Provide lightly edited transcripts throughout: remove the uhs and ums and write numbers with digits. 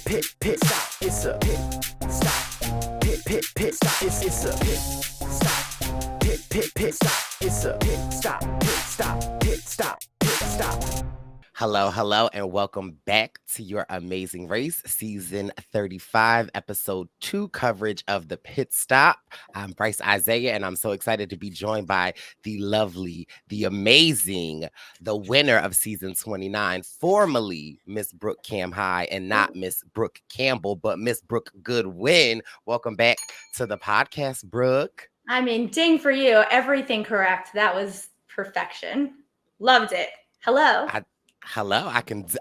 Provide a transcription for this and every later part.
pit stop. It's a pit stop. Pit stop. It's a pit stop. Pit stop. It's a pit stop. Pit stop. Hello, and welcome back to your Amazing Race, Season 35, Episode 2 coverage of the Pit Stop. I'm Brice Isaiah, and I'm so excited to be joined by the lovely, the amazing, the winner of Season 29, formerly Miss Brooke Cam High, and not Miss Brooke Campbell, but Miss Brooke Goodwin. Welcome back to the podcast, Brooke. I mean, ding for you. Everything correct. That was perfection. Loved it. Hello. Hello,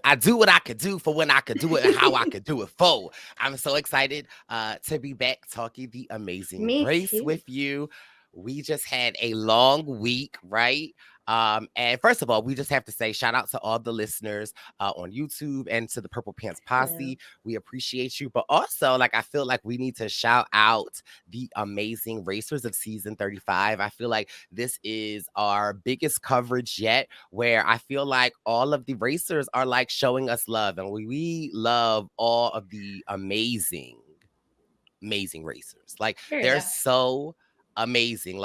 I do what I could do for when I could do it and how I could do it for. I'm so excited to be back talking the Amazing Race with you. We just had a long week, right? And first of all, we just have to say shout out to all the listeners on YouTube and to the Purple Pants Posse. Yeah. We appreciate you. But also, I feel like we need to shout out the amazing racers of season 35. I feel like this is our biggest coverage yet, where I feel like all of the racers are showing us love. And we love all of the amazing racers. They're so amazing.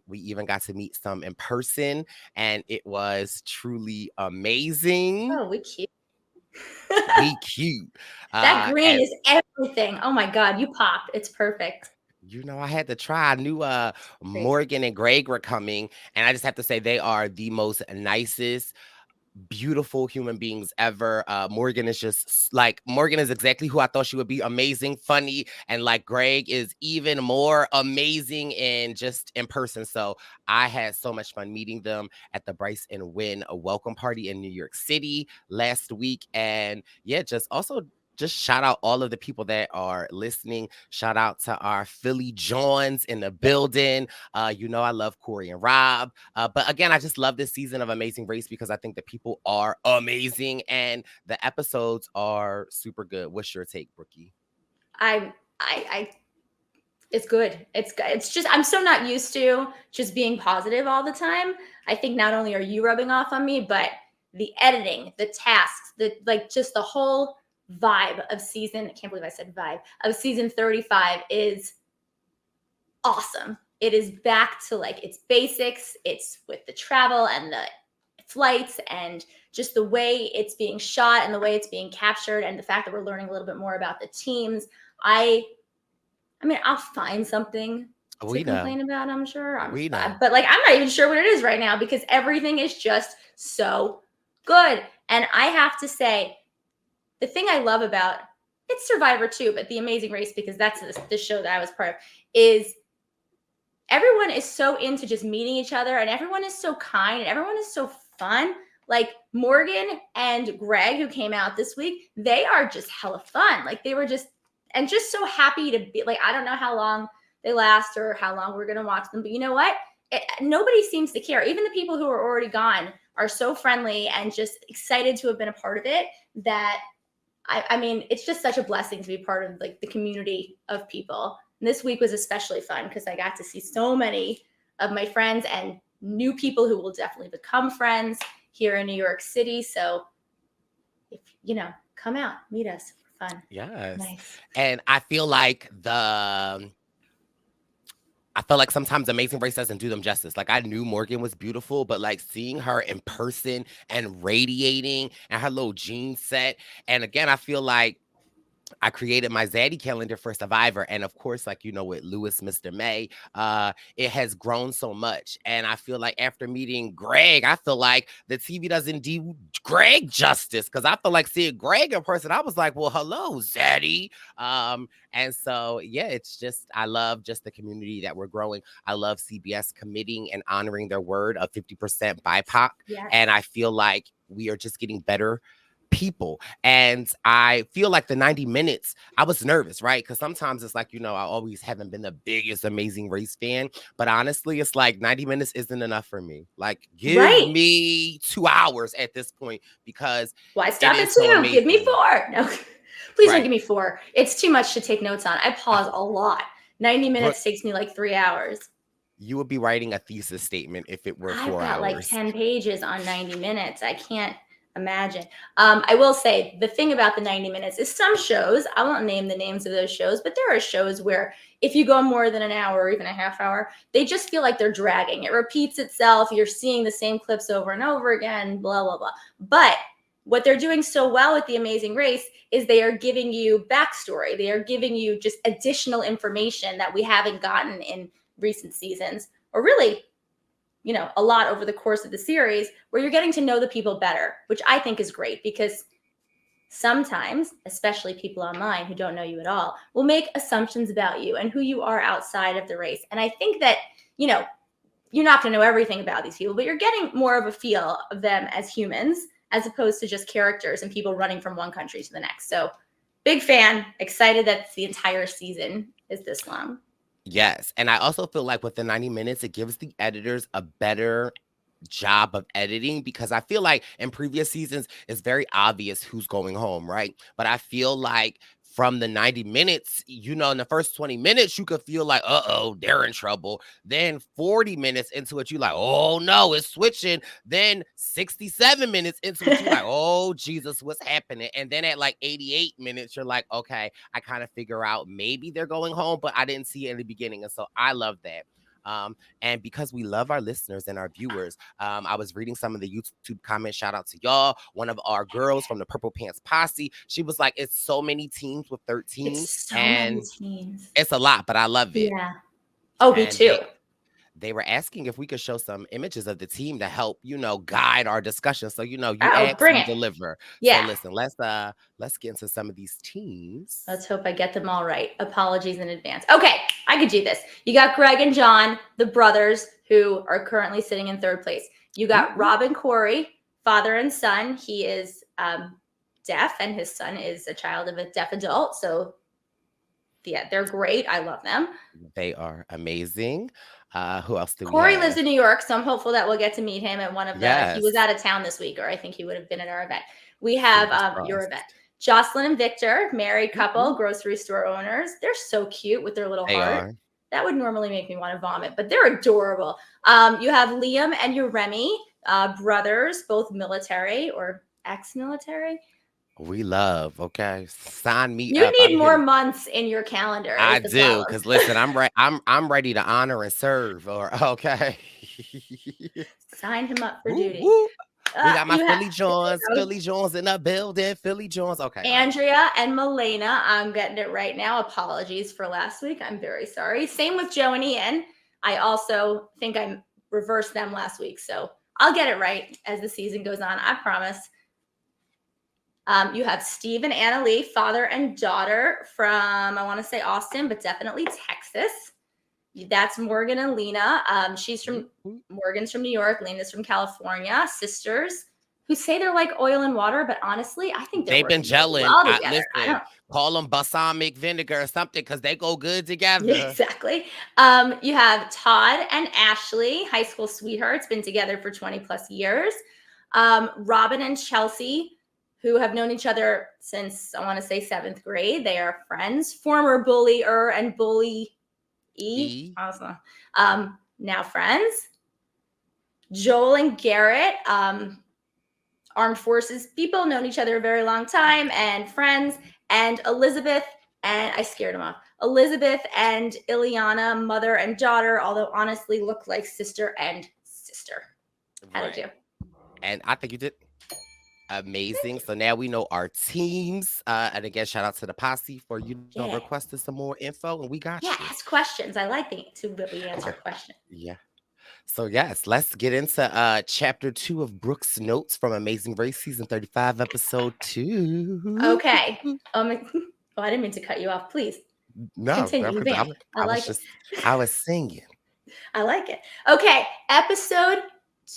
We even got to meet some in person, and it was truly amazing. Oh, we cute. We cute. That green is everything. Oh my God, you popped. It's perfect. You know, I had to try. I knew Morgan and Greg were coming, and I just have to say they are the most nicest, beautiful human beings ever. Morgan is just Morgan is exactly who I thought she would be. Amazing, funny, and Greg is even more amazing in person. So I had so much fun meeting them at the Brice and Win welcome party in New York City last week. And yeah, just shout out all of the people that are listening. Shout out to our Philly Johns in the building. You know, I love Corey and Rob. But again, I just love this season of Amazing Race because I think the people are amazing and the episodes are super good. What's your take, Brookie? It's good. It's just, I'm so not used to just being positive all the time. I think not only are you rubbing off on me, but the editing, the tasks, just the whole vibe of season, I can't believe I said vibe, of season 35 is awesome. It is back to its basics. It's with the travel and the flights and just the way it's being shot and the way it's being captured and the fact that we're learning a little bit more about the teams. I mean, I'll find something to complain about, I'm sure. But I'm not even sure what it is right now because everything is just so good. And I have to say, the thing I love about it's Survivor too, but The Amazing Race, because that's the show that I was part of, is everyone is so into just meeting each other and everyone is so kind and everyone is so fun. Morgan and Greg, who came out this week, they are just hella fun. They were just so happy to be I don't know how long they last or how long we're going to watch them, but you know what? Nobody seems to care. Even the people who are already gone are so friendly and just excited to have been a part of it that I mean, it's just such a blessing to be part of the community of people. And this week was especially fun because I got to see so many of my friends and new people who will definitely become friends here in New York City. So if come out, meet us for fun. Yes. Nice. And I feel sometimes Amazing Race doesn't do them justice. I knew Morgan was beautiful, but seeing her in person and radiating and her little jean set. And again, I feel like I created my Zaddy calendar for Survivor. And of course, with Lewis, Mr. May, it has grown so much. And I feel like after meeting Greg, I feel like the TV doesn't do Greg justice. Because I feel like seeing Greg in person, I was like, well, hello, Zaddy. And so, yeah, it's just, I love just the community that we're growing. I love CBS committing and honoring their word of 50% BIPOC. Yes. And I feel like we are just getting better people. And I feel like the 90 minutes, I was nervous, right? Because sometimes it's I always haven't been the biggest Amazing Race fan. But honestly, it's 90 minutes isn't enough for me. Give me 2 hours at this point because why stop at 2? So give me 4. No, please don't give me 4. It's too much to take notes on. I pause a lot. 90 minutes takes me 3 hours. You would be writing a thesis statement if it were 4 hours. I've got 10 pages on 90 minutes. I can't. Imagine. I will say the thing about the 90 minutes is some shows, I won't name the names of those shows, but there are shows where if you go more than an hour or even a half hour, they just feel like they're dragging. It repeats itself. You're seeing the same clips over and over again, blah, blah, blah. But what they're doing so well with The Amazing Race is they are giving you backstory. They are giving you just additional information that we haven't gotten in recent seasons, or really, you know, a lot over the course of the series, where you're getting to know the people better, which I think is great, because sometimes, especially people online who don't know you at all, will make assumptions about you and who you are outside of the race. And I think that, you know, you're not going to know everything about these people, but you're getting more of a feel of them as humans, as opposed to just characters and people running from one country to the next. So big fan, excited that the entire season is this long. Yes. And I also feel like with the 90 minutes, it gives the editors a better job of editing, because I feel like in previous seasons, it's very obvious who's going home, right? But I feel like from the 90 minutes, you know, in the first 20 minutes, you could feel like, uh-oh, they're in trouble. Then 40 minutes into it, you like, oh no, it's switching. Then 67 minutes into it, you like, oh Jesus, what's happening? And then at like 88 minutes, you're like, okay, I kind of figure out maybe they're going home, but I didn't see it in the beginning. And so I love that. And because we love our listeners and our viewers, I was reading some of the YouTube comments. Shout out to y'all. One of our girls from the Purple Pants Posse, she was like, it's so many teams with 13. It's so and many teams. It's a lot, but I love it. Yeah. Oh, me too. They were asking if we could show some images of the team to help, you know, guide our discussion. So, you know, you ask, we deliver. Yeah. So listen, let's get into some of these teams. Let's hope I get them all right. Apologies in advance. Okay, I could do this. You got Greg and John, the brothers, who are currently sitting in third place. You got Rob and Corey, father and son. He is deaf, and his son is a child of a deaf adult. So yeah, they're great. I love them. They are amazing. Who else do we have? Corey lives in New York, so I'm hopeful that we'll get to meet him at one of the, he was out of town this week, or I think he would have been at our event. We have your event. Jocelyn and Victor, married couple, grocery store owners. They're so cute with their little heart. That would normally make me want to vomit, but they're adorable. You have Liam and Uremi, brothers, both military or ex-military. We love, okay. Sign me up. You need more here. Months in your calendar. I do, because listen, I'm ready to honor and serve. Or okay. Sign him up for duty. We got my Philly Jones in the building. Philly Jones. Okay. Andrea and Milena. I'm getting it right now. Apologies for last week. I'm very sorry. Same with Joe and Ian. I also think I reversed them last week. So I'll get it right as the season goes on. I promise. You have Steve and Anna Lee, father and daughter from, I want to say Austin, but definitely Texas. That's Morgan and Lena. Morgan's from New York. Lena's from California. Sisters who say they're like oil and water, but honestly, I think they've been gelling. Well listen, call them balsamic vinegar or something, because they go good together. Yeah, exactly. You have Todd and Ashley, high school sweethearts, been together for 20 plus years. Robin and Chelsea, who have known each other since, I want to say 7th grade. They are friends, former bullier and bully. Awesome. Now friends. Joel and Garrett, armed forces people, known each other a very long time, and friends. And Elizabeth, and I scared him off. Elizabeth and Ileana, mother and daughter, although honestly look like sister and sister. How did you? And I think you did amazing. So now we know our teams. And again, shout out to the posse for requesting some more info, and we got you. Yeah, ask questions. I like to really answer questions. Yeah. So yes, let's get into chapter 2 of Brooke's notes from Amazing Race season 35, episode 2. Okay. I didn't mean to cut you off. Please. No, continue. I was singing. I like it. Okay, episode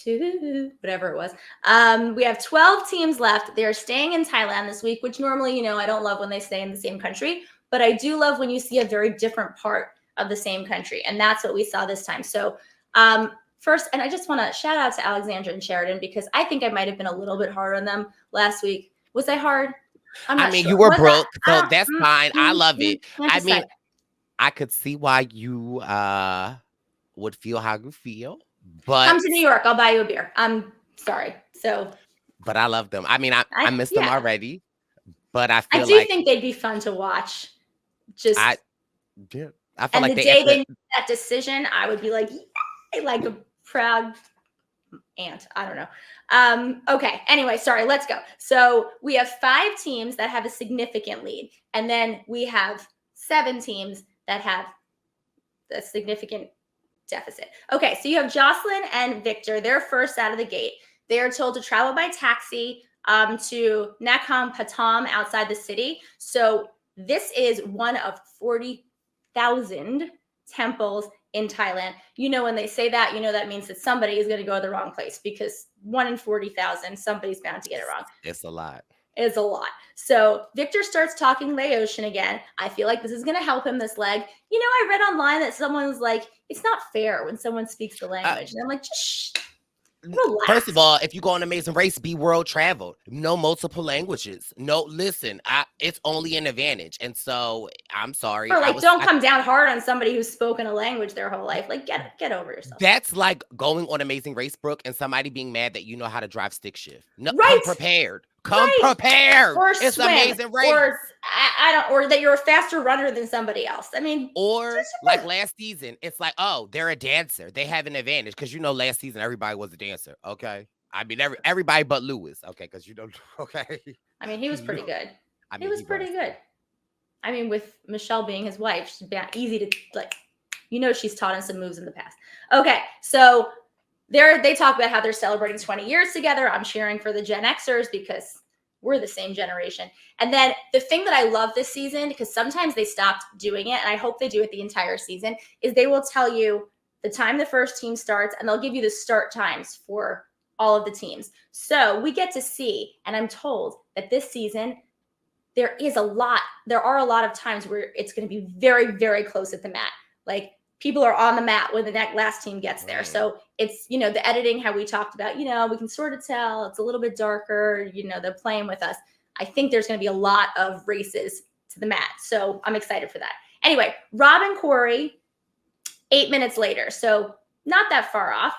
2, whatever it was. We have 12 teams left. They're staying in Thailand this week, which normally, you know, I don't love when they stay in the same country, but I do love when you see a very different part of the same country. And that's what we saw this time. So first, and I just want to shout out to Alexandra and Sheridan, because I think I might have been a little bit hard on them last week. Was I hard? I mean, sure. You were Brooke, so that's fine. I love it. I mean, I could see why you would feel how you feel. But come to New York. I'll buy you a beer. I'm sorry. So But I love them. I mean, I miss them already, but I I feel do like think they'd be fun to watch. Just yeah, I feel and like the they day at they the make that decision, I would be like, yay, like a proud aunt. I don't know. Okay. Anyway, sorry. Let's go. So we have 5 teams that have a significant lead, and then we have 7 teams that have a significant deficit. Okay. So you have Jocelyn and Victor. They're first out of the gate. They are told to travel by taxi to Nakhon Pathom outside the city. So this is one of 40,000 temples in Thailand. You know, when they say that, you know, that means that somebody is going to go to the wrong place, because 1 in 40,000, somebody's bound to get it wrong. It's a lot. Is a lot. So Victor starts talking Laotian again. I feel like this is going to help him this leg. You know, I read online that someone was like, it's not fair when someone speaks the language. And I'm like, just relax. First of all, if you go on Amazing Race, be world traveled. Know multiple languages. No, listen, it's only an advantage. And so I'm sorry. Or like, don't come down hard on somebody who's spoken a language their whole life. Like, get over yourself. That's like going on Amazing Race, Brooke, and somebody being mad that you know how to drive stick shift. No, right. Come prepared. Come prepared. Or it's swim. Amazing Race. Or or that you're a faster runner than somebody else. I mean, or like last season, it's like, oh, they're a dancer. They have an advantage because, you know, last season everybody was a dancer. Okay, I mean everybody but Lewis. Okay, because you know. Okay. I mean, he was pretty good. I mean, he was pretty good. I mean, with Michelle being his wife, she's easy to like. You know, she's taught him some moves in the past. Okay, so they talk about how they're celebrating 20 years together. I'm cheering for the Gen Xers because we're the same generation. And then the thing that I love this season, because sometimes they stopped doing it, and I hope they do it the entire season, is they will tell you the time the first team starts, and they'll give you the start times for all of the teams. So we get to see, and I'm told that this season, there are a lot of times where it's going to be very, very close at the mat. Like, people are on the mat when the last team gets there. So it's, you know, the editing, how we talked about, you know, we can sort of tell it's a little bit darker, you know, they're playing with us. I think there's going to be a lot of races to the mat. So I'm excited for that. Anyway, Rob and Corey, 8 minutes later. So not that far off.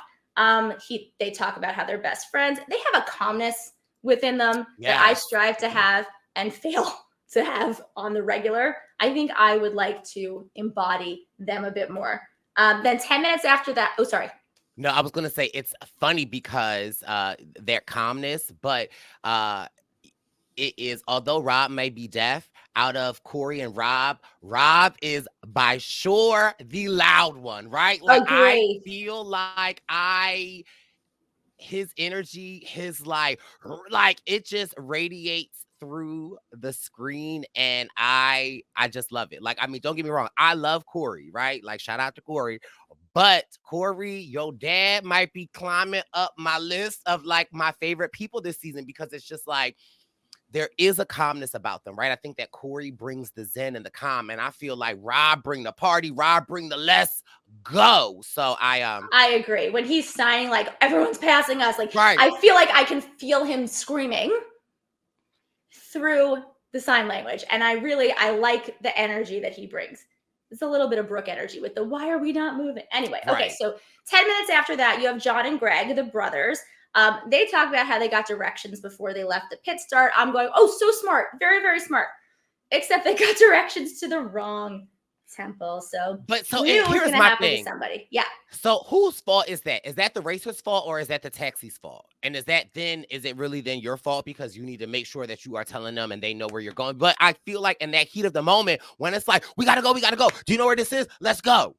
They talk about how they're best friends. They have a calmness within them that I strive to have and fail to have on the regular. I think I would like to embody them a bit more. Then 10 minutes after that, oh, sorry. No, I was going to say it's funny because their calmness, but it is, although Rob may be deaf, out of Corey and Rob is by sure the loud one, right? Like, I feel like his energy, his like it just radiates through the screen, and I just love it. Like, I mean, don't get me wrong, I love Corey, right? Like, shout out to Corey, but Corey, your dad might be climbing up my list of like my favorite people this season, because it's just like there is a calmness about them, right? I think that Corey brings the zen and the calm, and I feel like Rob bring the party, Rob bring the let's go. So I agree. When he's signing, like, everyone's passing us, like, I feel like I can feel him screaming through the sign language, and I like the energy that he brings. It's a little bit of Brooke energy with the why are we not moving? Anyway, okay, so 10 minutes after that, you have John and Greg, the brothers. They talk about how they got directions before they left the pit start. I'm going, oh, so smart. Very, very smart. Except they got directions to the wrong temple. So, here's my thing. Somebody. Yeah. So whose fault is that? Is that the racer's fault, or is that the taxi's fault? And is it really then your fault, because you need to make sure that you are telling them and they know where you're going? But I feel like in that heat of the moment, when it's like, we gotta go. Do you know where this is? Let's go.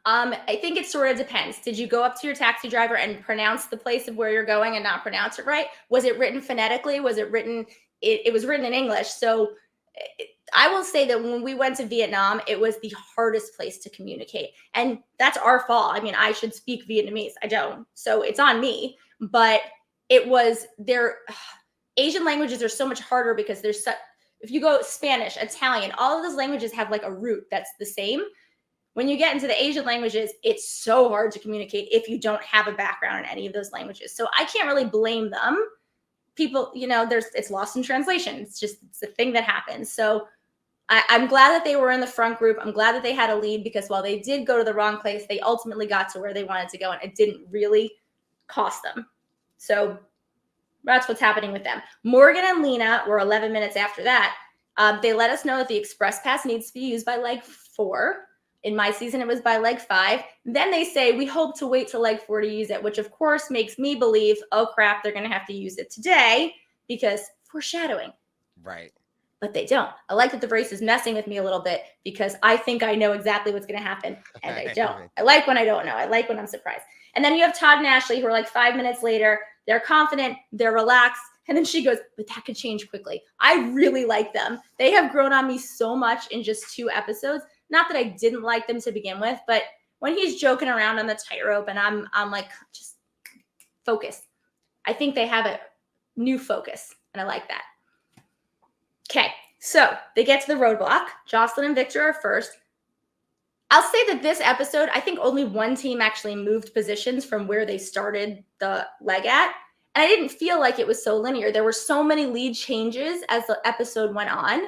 I think it sort of depends. Did you go up to your taxi driver and pronounce the place of where you're going and not pronounce it right? Was it written phonetically? Was it written? It was written in English. So I will say that when we went to Vietnam, it was the hardest place to communicate. And that's our fault. I mean, I should speak Vietnamese. I don't. So it's on me. But it was Asian languages are so much harder because if you go Spanish, Italian, all of those languages have like a root that's the same. When you get into the Asian languages, it's so hard to communicate if you don't have a background in any of those languages. So I can't really blame them. People, you know, it's lost in translation. It's a thing that happens. So I'm glad that they were in the front group. I'm glad that they had a lead, because while they did go to the wrong place, they ultimately got to where they wanted to go, and it didn't really cost them. So That's what's happening with them. Morgan and Lena were 11 minutes after that. They let us know that the express pass needs to be used by leg 4. In my season, it was by leg 5. Then they say, we hope to wait till leg 4 to use it, which of course makes me believe, oh crap, they're going to have to use it today because foreshadowing. Right. But they don't. I like that the race is messing with me a little bit because I think I know exactly what's going to happen, and they don't. I like when I don't know. I like when I'm surprised. And then you have Todd and Ashley who are like 5 minutes later. They're confident. They're relaxed. And then she goes, but that could change quickly. I really like them. They have grown on me so much in just 2 episodes. Not that I didn't like them to begin with, but when he's joking around on the tightrope and I'm like, just focus. I think they have a new focus, and I like that. Okay, so they get to the roadblock. Jocelyn and Victor are first. I'll say that this episode, I think only one team actually moved positions from where they started the leg at. And I didn't feel like it was so linear. There were so many lead changes as the episode went on,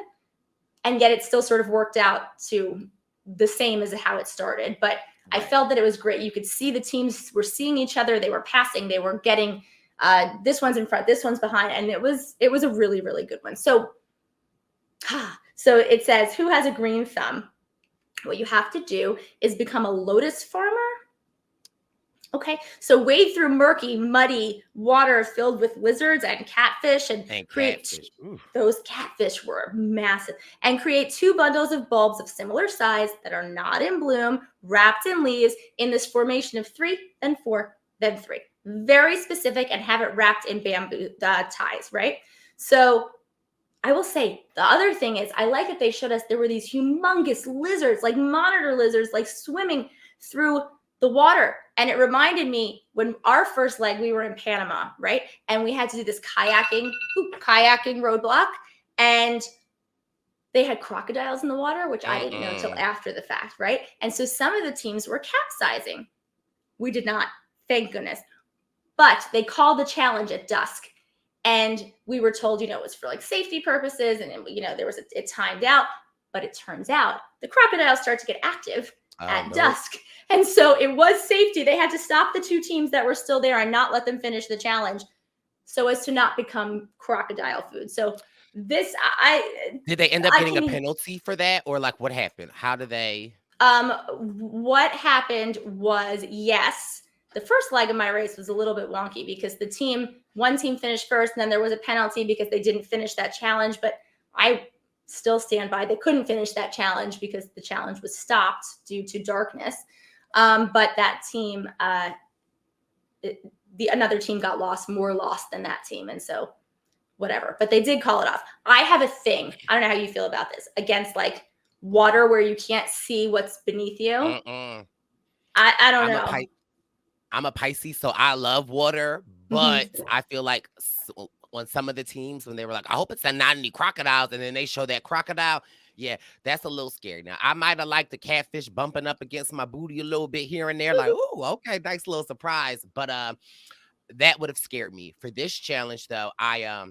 and yet it still sort of worked out to the same as how it started. But I felt that it was great. You could see the teams were seeing each other. They were passing. They were getting this one's in front, this one's behind. And it was a really, really good one. So it says, who has a green thumb? What you have to do is become a Lotus farmer. Okay, so wade through murky, muddy water filled with lizards and catfish and create catfish. Those catfish were massive, and create 2 bundles of bulbs of similar size that are not in bloom, wrapped in leaves in this formation of 3, then 4, then 3. Very specific, and have it wrapped in bamboo ties, right? So I will say the other thing is I like that they showed us there were these humongous lizards, like monitor lizards, like swimming through the water. And it reminded me when our first leg, we were in Panama, right? And we had to do this kayaking roadblock. And they had crocodiles in the water, which I didn't know until after the fact, right? And so some of the teams were capsizing. We did not, thank goodness. But they called the challenge at dusk. And we were told, it was for like safety purposes. And, there was it timed out. But it turns out the crocodiles start to get active at dusk. And so it was safety. They had to stop the 2 teams that were still there and not let them finish the challenge so as to not become crocodile food. So did they end up getting a penalty for that, or like what happened? How did they? What happened was, yes, the first leg of my race was a little bit wonky because one team finished first, and then there was a penalty because they didn't finish that challenge. But I still stand by they couldn't finish that challenge because the challenge was stopped due to darkness. But that team, another team got more lost than that team. And so whatever, but they did call it off. I have a thing. I don't know how you feel about this against like water where you can't see what's beneath you. I don't know. I'm a Pisces, so I love water, but I feel like on some of the teams when they were like, I hope it's not any crocodiles, and then they show that crocodile. Yeah, that's a little scary. Now, I might have liked the catfish bumping up against my booty a little bit here and there, like, ooh, okay, nice little surprise. But that would have scared me. For this challenge, though, I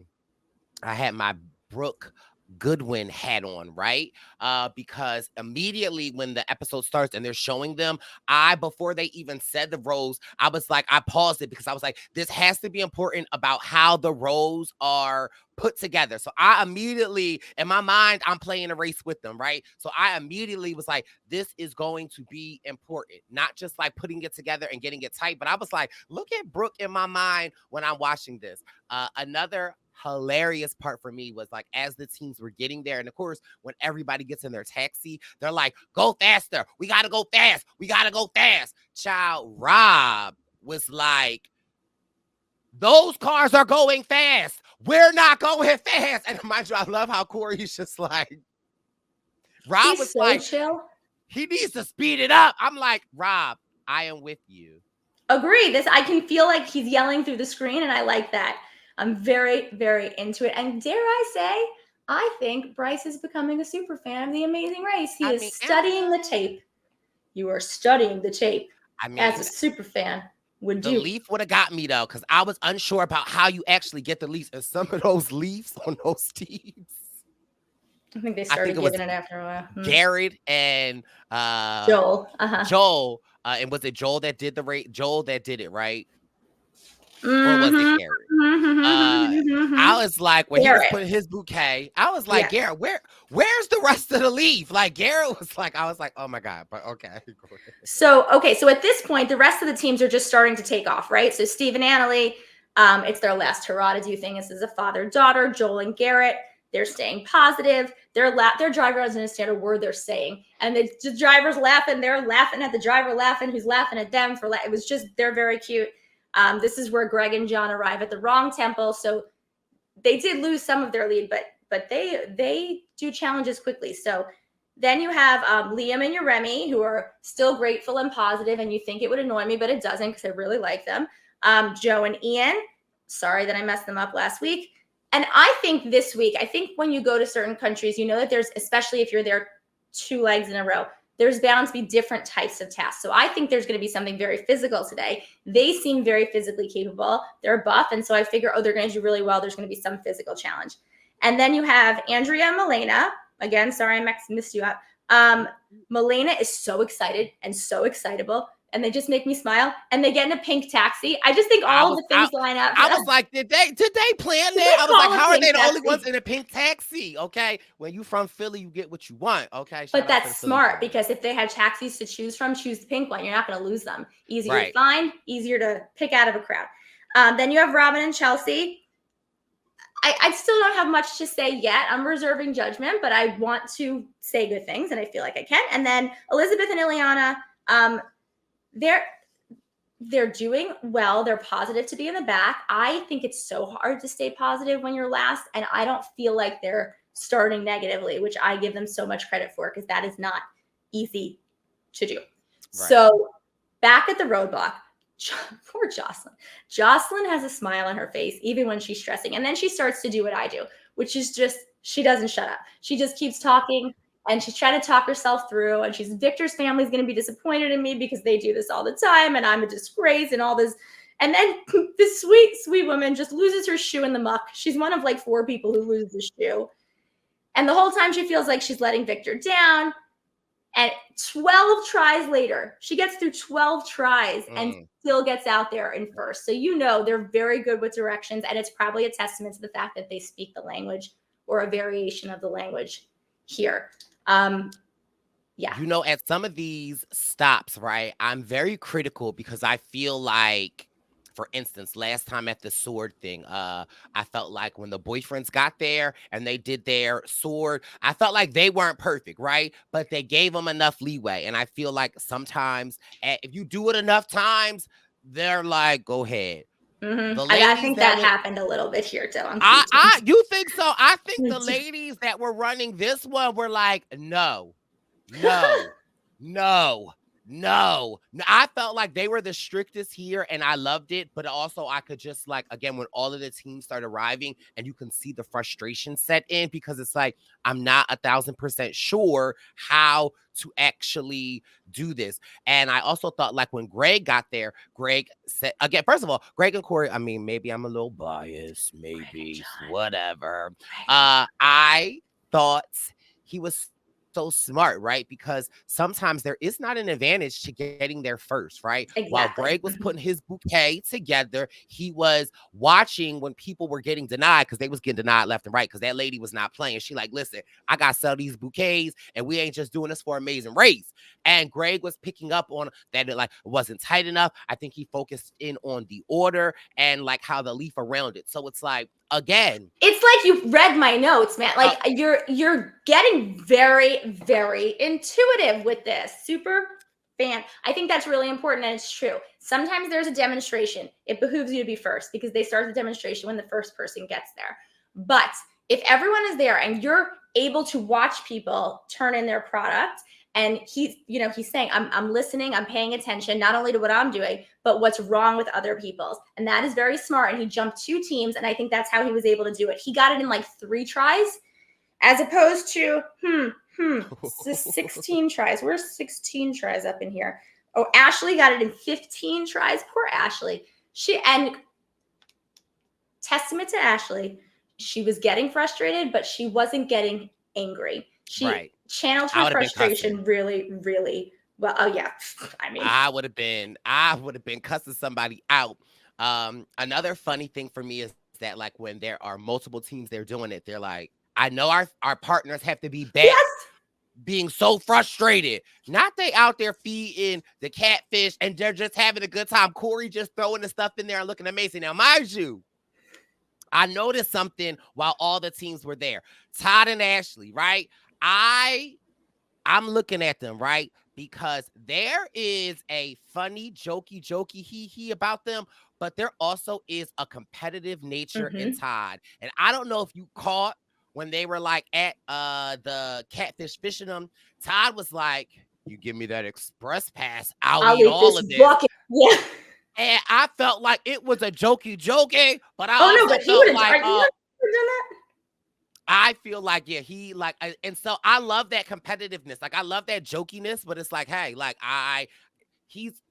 had my Brooke Goodwin hat on, right? Because immediately when the episode starts and they're showing them, before they even said the roles, I was like, I paused it because I was like, this has to be important about how the roles are put together. So I immediately, in my mind, I'm playing a race with them, right? So I immediately was like, this is going to be important, not just like putting it together and getting it tight, but I was like, look at Brooke in my mind when I'm watching this. Another hilarious part for me was like as the teams were getting there, and of course when everybody gets in their taxi, they're like, go faster, we gotta go fast, child. Rob was like, those cars are going fast, we're not going fast. And mind you, I love how Corey's just like, Rob was so like chill, he needs to speed it up. I'm like, Rob, I am with you. Agree. I can feel like he's yelling through the screen, and I like that. I'm very, very into it. And dare I say, I think Brice is becoming a super fan of The Amazing Race. He is studying the tape. You are studying the tape as a super fan. The leaf would have got me, though, because I was unsure about how you actually get the leaves. And some of those leaves on those teams. I think they started giving it after a while. Garrett and Joel. Joel. And was it Joel that did the race? Joel that did it, right? or was it Mhm. Garrett? Mhm. I was like, when he was Garrett. putting his bouquet, I was like, Yeah. Garrett, where's the rest of the leaf? Like Garrett was like, I was like, oh my God, but okay. Go ahead. So, okay, so at this point, the rest of the teams are just starting to take off, right? So Steve and Annalie, it's their last hurrah to do thing. This is a father-daughter, Joel and Garrett. They're staying positive. Their driver doesn't understand a word they're saying. And the driver's laughing. They're laughing at the driver laughing, who's laughing at them for it was just, they're very cute. This is where Greg and John arrive at the wrong temple. So they did lose some of their lead, but they do challenges quickly. So then you have Liam and Uremi, who are still grateful and positive, and you think it would annoy me, but it doesn't because I really like them. Joe and Ian, sorry that I messed them up last week. And I think this week, I think when you go to certain countries, you know that there's, especially if you're there 2 legs in a row, there's bound to be different types of tasks. So I think there's going to be something very physical today. They seem very physically capable. They're buff. And so I figure, oh, they're going to do really well. There's going to be some physical challenge. And then you have Andrea and Milena. Again, sorry, I missed you out. Milena is so excited and so excitable. And they just make me smile. And they get in a pink taxi. I just think all the things line up. I was like, did they plan that? I was like, how are they the only ones in a pink taxi? Okay. When you from Philly, you get what you want. Okay. But that's smart because if they had taxis to choose from, choose the pink one. You're not going to lose them. Easier to find, easier to pick out of a crowd. Then you have Robin and Chelsea. I still don't have much to say yet. I'm reserving judgment, but I want to say good things, and I feel like I can. And then Elizabeth and Ileana, they're doing well. They're positive to be in the back. I think it's so hard to stay positive when you're last, and I don't feel like they're starting negatively, which I give them so much credit for because that is not easy to do. Right. So back at the roadblock, poor Jocelyn. Jocelyn has a smile on her face, even when she's stressing. And then she starts to do what I do, which is just, she doesn't shut up. She just keeps talking and she's trying to talk herself through. And Victor's family's going to be disappointed in me because they do this all the time. And I'm a disgrace and all this. And then this sweet, sweet woman just loses her shoe in the muck. She's one of like 4 people who lose the shoe. And the whole time she feels like she's letting Victor down. And 12 tries later, she gets through 12 tries and still gets out there in first. So you know they're very good with directions, and it's probably a testament to the fact that they speak the language or a variation of the language here. Yeah. You know, at some of these stops, right, I'm very critical because I feel like, for instance, last time at the sword thing, I felt like when the boyfriends got there and they did their sword, I felt like they weren't perfect, right? But they gave them enough leeway. And I feel like sometimes if you do it enough times, they're like, go ahead. I think that happened a little bit here, too. You think so? I think the ladies that were running this one were like, no. I felt like they were the strictest here and I loved it, but also I could just like, again, when all of the teams start arriving and you can see the frustration set in because it's like, I'm not 1,000% sure how to actually do this. And I also thought like when Greg got there, Greg said, again, first of all, Greg and Corey, I mean, maybe I'm a little biased, maybe whatever. I thought he was so smart, right? Because sometimes there is not an advantage to getting there first, right? Exactly. While Greg was putting his bouquet together, he was watching when people were getting denied because they was getting denied left and right because that lady was not playing. She like, listen, I got to sell these bouquets and we ain't just doing this for Amazing Race. And Greg was picking up on that it like wasn't tight enough. I think he focused in on the order and like how the leaf around it. So it's like, again, it's like you read my notes, man. Like you're getting very, very intuitive with this. Super fan. I think that's really important, and it's true. Sometimes there's a demonstration. It behooves you to be first because they start the demonstration when the first person gets there. But if everyone is there and you're able to watch people turn in their product, and he's saying, I'm listening, I'm paying attention, not only to what I'm doing, but what's wrong with other people's. And that is very smart. And he jumped 2 teams. And I think that's how he was able to do it. He got it in like 3 tries, as opposed to, 16 tries. Where's 16 tries up in here? Oh, Ashley got it in 15 tries. Poor Ashley. And testament to Ashley, she was getting frustrated, but she wasn't getting angry. She channeled her frustration really, really well. Oh yeah. I mean, I would have been cussing somebody out. Another funny thing for me is that like when there are multiple teams they're doing it, they're like, I know our partners have to be back Yes. being so frustrated. Not they out there feeding the catfish and they're just having a good time. Corey just throwing the stuff in there and looking amazing. Now, mind you, I noticed something while all the teams were there. Todd and Ashley, right? I'm looking at them, right? Because there is a funny, jokey hee about them, but there also is a competitive nature in Todd. And I don't know if you caught when they were like at the catfish fishing them. Todd was like, you give me that express pass, I'll eat all of this. Bucket. Yeah. And I felt like it was a jokey, but I also but he felt like, done that? I feel like, yeah, he like, and so I love that competitiveness. Like, I love that jokiness, but it's like, hey, like he's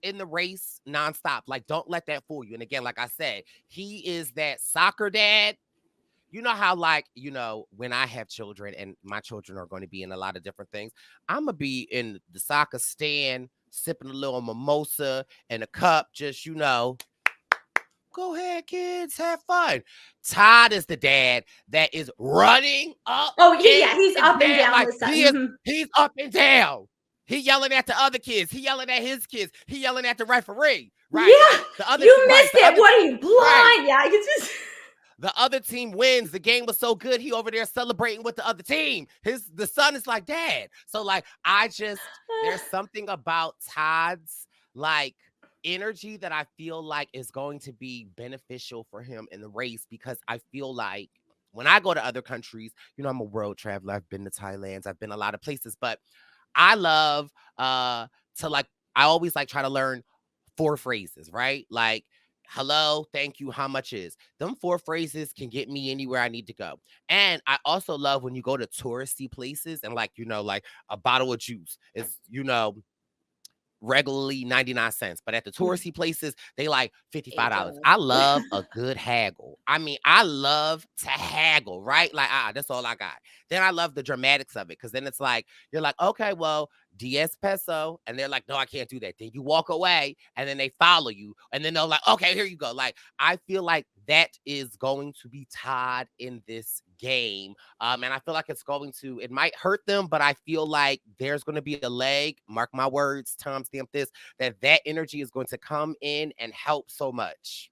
in the race nonstop. Like, don't let that fool you. And again, like I said, he is that soccer dad. You know how, like, you know, when I have children and my children are going to be in a lot of different things, I'm going to be in the soccer stand, sipping a little mimosa and a cup, just, you know, go ahead, kids, have fun. Todd is the dad that is running up. Oh, yeah, he's up and down. Like, he's up and down. He yelling at the other kids. He yelling at his kids. He yelling at the referee. Right? Yeah, like, the other you missed it. What are you, blind? Right. Yeah, I can just... The other team wins. The game was so good. He over there celebrating with the other team. The son is like, Dad. So like, there's something about Todd's like energy that I feel like is going to be beneficial for him in the race, because I feel like when I go to other countries, you know, I'm a world traveler. I've been to Thailand. I've been a lot of places, but I love I always like try to learn 4 phrases, right? Like, hello, thank you, how much is? Them 4 phrases can get me anywhere I need to go. And I also love when you go to touristy places and like, you know, like a bottle of juice is, you know, regularly 99 cents, but at the touristy places, they like $55. I love a good haggle. I mean, I love to haggle, right? Like, that's all I got. Then I love the dramatics of it, because then it's like, you're like, okay, well, 10 peso. And they're like, no, I can't do that. Then you walk away and then they follow you. And then they're like, okay, here you go. Like, I feel like that is going to be Todd in this game. And I feel like it might hurt them, but I feel like there's going to be a leg, mark my words, timestamp this, that energy is going to come in and help so much.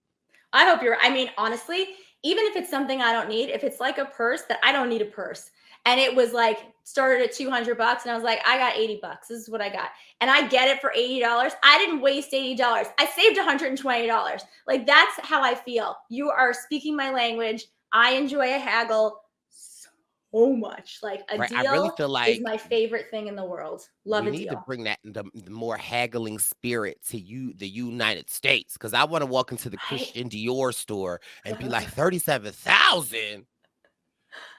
I hope I mean, honestly, even if it's something I don't need, if it's like a purse that I don't need a purse, and it was like started at $200 and I was like, I got $80. This is what I got. And I get it for $80. I didn't waste $80. I saved $120. Like, that's how I feel. You are speaking my language. I enjoy a haggle so much. Like, a deal I really feel like is my favorite thing in the world. Love a deal. We need to bring that the more haggling spirit to the United States, because I want to walk into the Christian Dior store and be like, 37,000.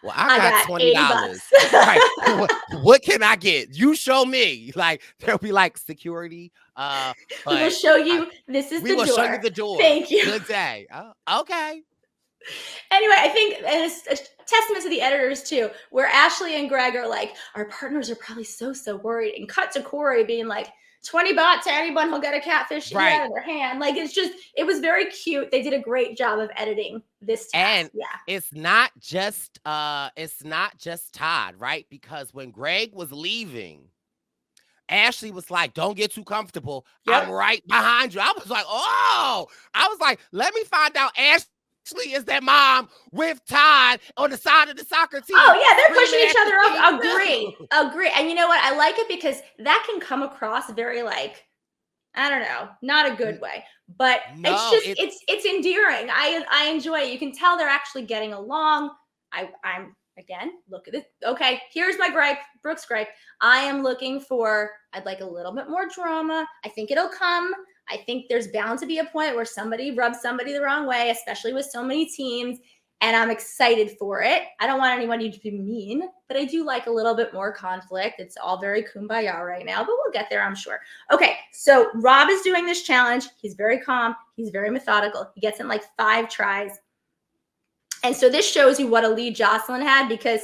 Well, I got $20. Right. What can I get? You show me. Like, there'll be like security. We will show you. This is the door. We will show you the door. Thank you. Good day. Okay. Anyway, I think, and it's a testament to the editors too, where Ashley and Greg are like, our partners are probably so worried, and cut to Corey being like, 20 baht to anyone who'll get a catfish out of their hand. Like, it was very cute. They did a great job of editing this task. And it's not just Todd, right? Because when Greg was leaving, Ashley was like, don't get too comfortable. Yep. I'm right behind you. I was like, let me find out Ashley is that mom with Todd on the side of the soccer team. Oh, yeah, they're pushing each other up. Agree. And you know what? I like it because that can come across very, like, I don't know, not a good way. But it's endearing. I enjoy it. You can tell they're actually getting along. I'm again, look at it. Okay, here's my gripe, Brooke's gripe. I'd like a little bit more drama. I think it'll come. I think there's bound to be a point where somebody rubs somebody the wrong way, especially with so many teams, and I'm excited for it. I don't want anybody to be mean, but I do like a little bit more conflict. It's all very kumbaya right now, but we'll get there, I'm sure. Okay, so Rob is doing this challenge. He's very calm. He's very methodical. He gets in like 5 tries. And so this shows you what a lead Jocelyn had, because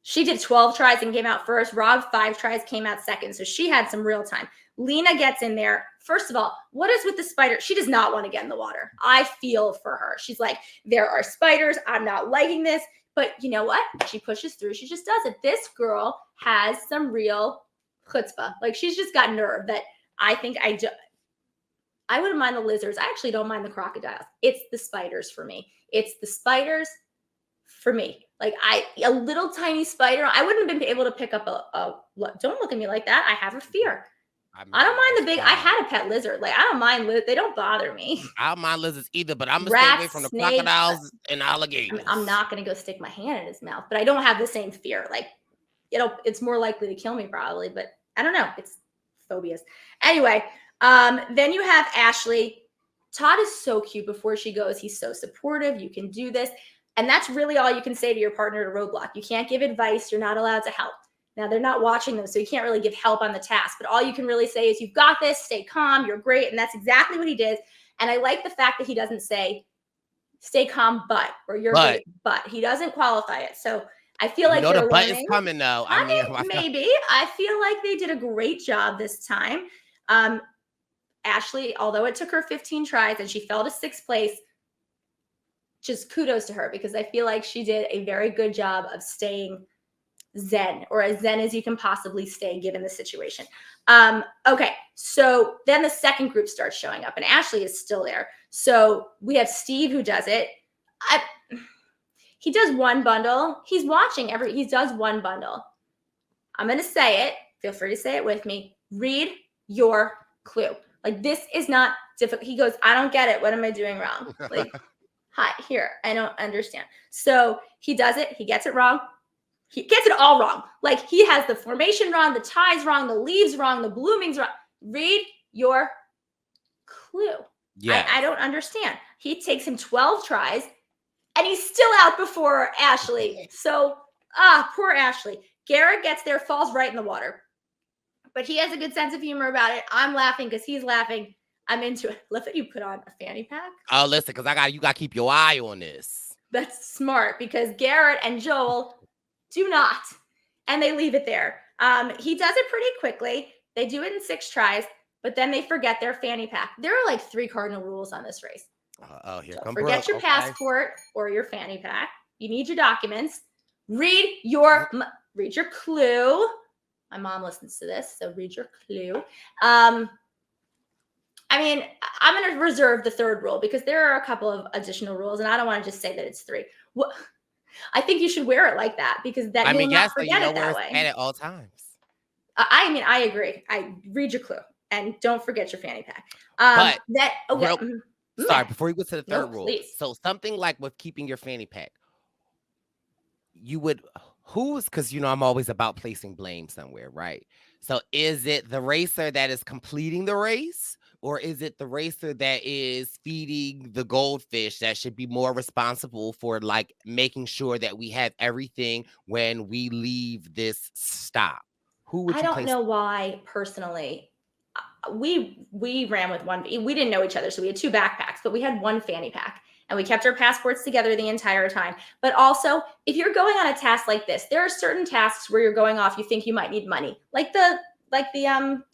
she did 12 tries and came out first. Rob, 5 tries, came out second. So she had some real time. Lena gets in there. First of all, what is with the spider? She does not want to get in the water. I feel for her. She's like, there are spiders. I'm not liking this. But you know what? She pushes through. She just does it. This girl has some real chutzpah. Like, she's just got nerve that I think I wouldn't mind the lizards. I actually don't mind the crocodiles. It's the spiders for me. It's the spiders for me. Like, a little tiny spider, I wouldn't have been able to pick up don't look at me like that. I have a fear. I don't mind the big, I had a pet lizard. Like, I don't mind, they don't bother me. I don't mind lizards either, but I'm going to stay away from the crocodiles and alligators. I'm not going to go stick my hand in his mouth, but I don't have the same fear. Like, it's more likely to kill me probably, but I don't know. It's phobias. Anyway, then you have Ashley. Todd is so cute before she goes. He's so supportive. You can do this. And that's really all you can say to your partner to roadblock. You can't give advice. You're not allowed to help. Now, they're not watching them, so you can't really give help on the task. But all you can really say is, you've got this, stay calm, you're great. And that's exactly what he did. And I like the fact that he doesn't say, stay calm, or you're great, but he doesn't qualify it. So I feel like the butt is coming, though. I mean, maybe. I feel like they did a great job this time. Ashley, although it took her 15 tries and she fell to 6th place, just kudos to her, because I feel like she did a very good job of staying zen, or as zen as you can possibly stay given the situation. Okay, so then the second group starts showing up and Ashley is still there. So we have Steve who does it. He does one bundle. He's watching he does one bundle. I'm going to say it. Feel free to say it with me. Read your clue. Like, this is not difficult. He goes, I don't get it. What am I doing wrong? Like, hi, here. I don't understand. So he does it. He gets it wrong. He gets it all wrong. Like, he has the formation wrong, the ties wrong, the leaves wrong, the blooming's wrong. Read your clue. Yeah. I don't understand. He takes him 12 tries and he's still out before Ashley. So, poor Ashley. Garrett gets there, falls right in the water. But he has a good sense of humor about it. I'm laughing because he's laughing. I'm into it. Love that you put on a fanny pack. Oh, listen, because you got to keep your eye on this. That's smart, because Garrett and Joel do not. And they leave it there. He does it pretty quickly. They do it in 6 tries, but then they forget their fanny pack. There are like 3 cardinal rules on this race. Here So come forget Brooke. your passport or your fanny pack. You need your documents. Read your clue. My mom listens to this, so read your clue. I mean, I'm going to reserve the 3rd rule because there are a couple of additional rules, and I don't want to just say that it's 3. Well, I think you should wear it like that, because that you'll not forget it that way. At all times. I agree. I read your clue and don't forget your fanny pack. Sorry, before you go to the 3rd rule. Please. So something like with keeping your fanny pack, because I'm always about placing blame somewhere, right? So is it the racer that is completing the race, or is it the racer that is feeding the goldfish that should be more responsible for, like, making sure that we have everything when we leave this stop? Who would you I don't know why, personally. We ran with one. We didn't know each other, so we had 2 backpacks, but we had one fanny pack. And we kept our passports together the entire time. But also, if you're going on a task like this, there are certain tasks where you're going off, you think you might need money, like the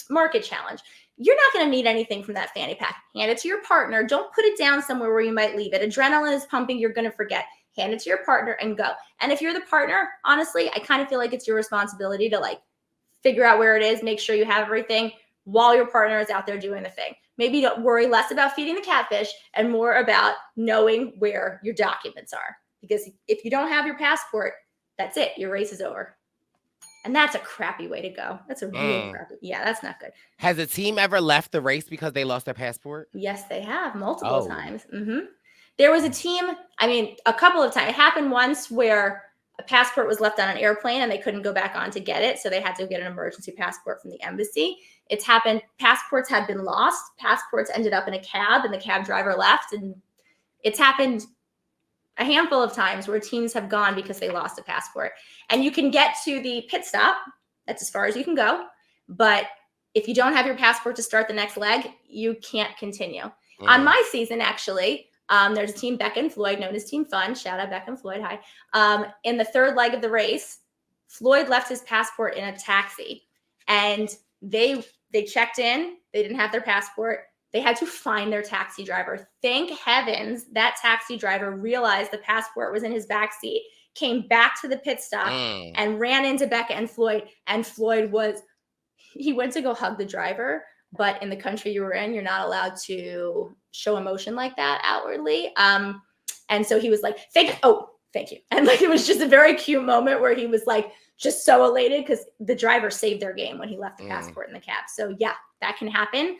market challenge. You're not going to need anything from that fanny pack. Hand it to your partner. Don't put it down somewhere where you might leave it. Adrenaline is pumping. You're going to forget. Hand it to your partner and go. And if you're the partner, honestly, I kind of feel like it's your responsibility to, like, figure out where it is, make sure you have everything while your partner is out there doing the thing. Maybe don't worry less about feeding the catfish and more about knowing where your documents are. Because if you don't have your passport, that's it. Your race is over. And that's a crappy way to go. That's a real crappy. Yeah, that's not good. Has a team ever left the race because they lost their passport? Yes, they have multiple times. There was a team, a couple of times. It happened once where a passport was left on an airplane and they couldn't go back on to get it. So they had to get an emergency passport from the embassy. It's happened. Passports had been lost. Passports ended up in a cab and the cab driver left. And it's happened a handful of times where teams have gone because they lost a passport. And you can get to the pit stop. That's as far as you can go. But if you don't have your passport to start the next leg, you can't continue. On my season, actually, there's a team, Becca and Floyd, known as Team Fun. Shout out Becca and Floyd. Hi. In the 3rd leg of the race, Floyd left his passport in a taxi. And they They checked in. They didn't have their passport. They had to find their taxi driver. Thank heavens that taxi driver realized the passport was in his backseat, came back to the pit stop and ran into Becca and Floyd. And Floyd he went to go hug the driver, but in the country you were in, you're not allowed to show emotion like that outwardly. And so he was like, thank you. And like, it was just a very cute moment where he was like, just so elated because the driver saved their game when he left the passport in the cab. So yeah, that can happen.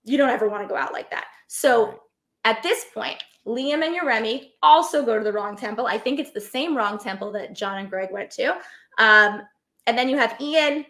You don't ever want to go out like that. So at this point, Liam and Yeremi also go to the wrong temple. I think it's the same wrong temple that John and Greg went to. And then you have Ian.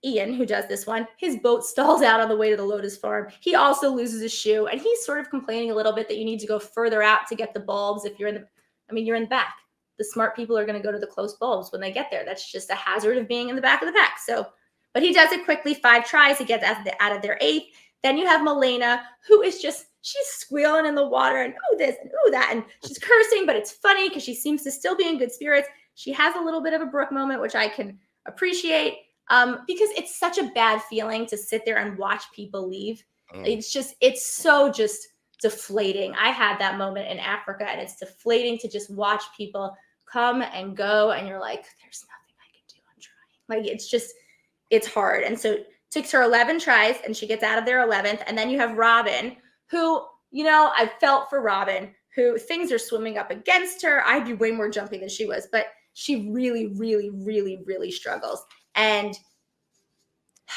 Ian, who does this one, his boat stalls out on the way to the Lotus farm. He also loses his shoe, and he's sort of complaining a little bit that you need to go further out to get the bulbs if you're in you're in the back. The smart people are going to go to the close bulbs when they get there. That's just a hazard of being in the back of the pack. So, but he does it quickly, 5 tries. He gets out of their 8th. Then you have Milena, who is she's squealing in the water and ooh this and ooh that. And she's cursing, but it's funny because she seems to still be in good spirits. She has a little bit of a Brooke moment, which I can appreciate because it's such a bad feeling to sit there and watch people leave. It's so just deflating. I had that moment in Africa, and it's deflating to just watch people come and go, and you're like, there's nothing I can do. I'm trying. Like, it's hard. And so it takes her 11 tries, and she gets out of there 11th. And then you have Robin, who, I felt for Robin, who things are swimming up against her. I'd be way more jumpy than she was, but she really, really, really, really struggles. And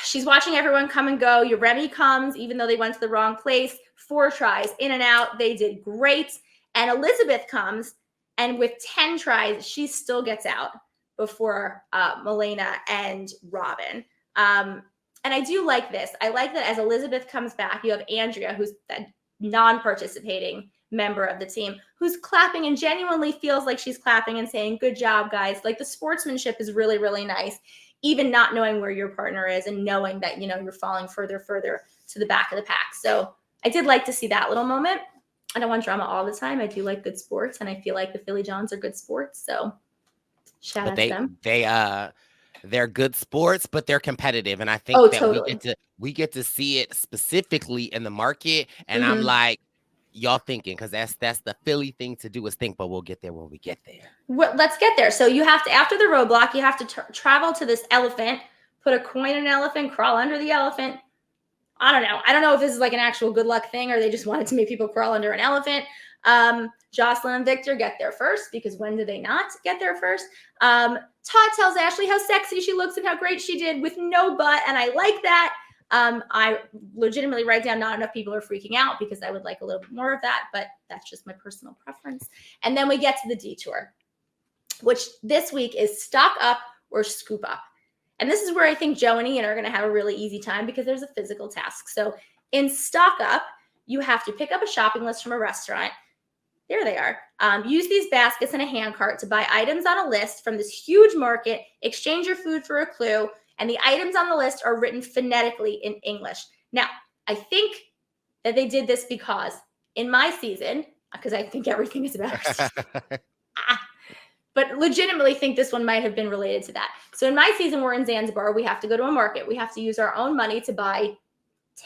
she's watching everyone come and go. Yeremi comes, even though they went to the wrong place. 4 tries, in and out. They did great. And Elizabeth comes, and with 10 tries, she still gets out before Milena and Robin. And I do like this. I like that as Elizabeth comes back, you have Andrea, who's that non-participating member of the team, who's clapping and genuinely feels like she's clapping and saying, good job, guys. Like, the sportsmanship is really, really nice, even not knowing where your partner is and knowing that, you're falling further to the back of the pack. So I did like to see that little moment. I don't want drama all the time. I do like good sports, and I feel like the Philly Johns are good sports. So shout out to them. They're good sports, but they're competitive. And I think we get to see it specifically in the market. And I'm like, y'all thinking, because that's the Philly thing to do, is think, but we'll get there when we get there. Well, let's get there. So you have to, after the roadblock, you have to travel to this elephant, put a coin in an elephant, crawl under the elephant. I don't know. I don't know if this is like an actual good luck thing, or they just wanted to make people crawl under an elephant. Jocelyn and Victor get there first, because when did they not get there first? Todd tells Ashley how sexy she looks and how great she did with no butt, and I like that. I legitimately write down not enough people are freaking out, because I would like a little bit more of that, but that's just my personal preference. And then we get to the detour, which this week is stock up or scoop up. And this is where I think Joe and Ian are going to have a really easy time, because there's a physical task. So in stock up, you have to pick up a shopping list from a restaurant. There they are. Use these baskets and a hand cart to buy items on a list from this huge market, exchange your food for a clue, and the items on the list are written phonetically in English. Now, I think that they did this because in my season, because I think everything is about our season, but legitimately think this one might have been related to that. So in my season, we're in Zanzibar. We have to go to a market. We have to use our own money to buy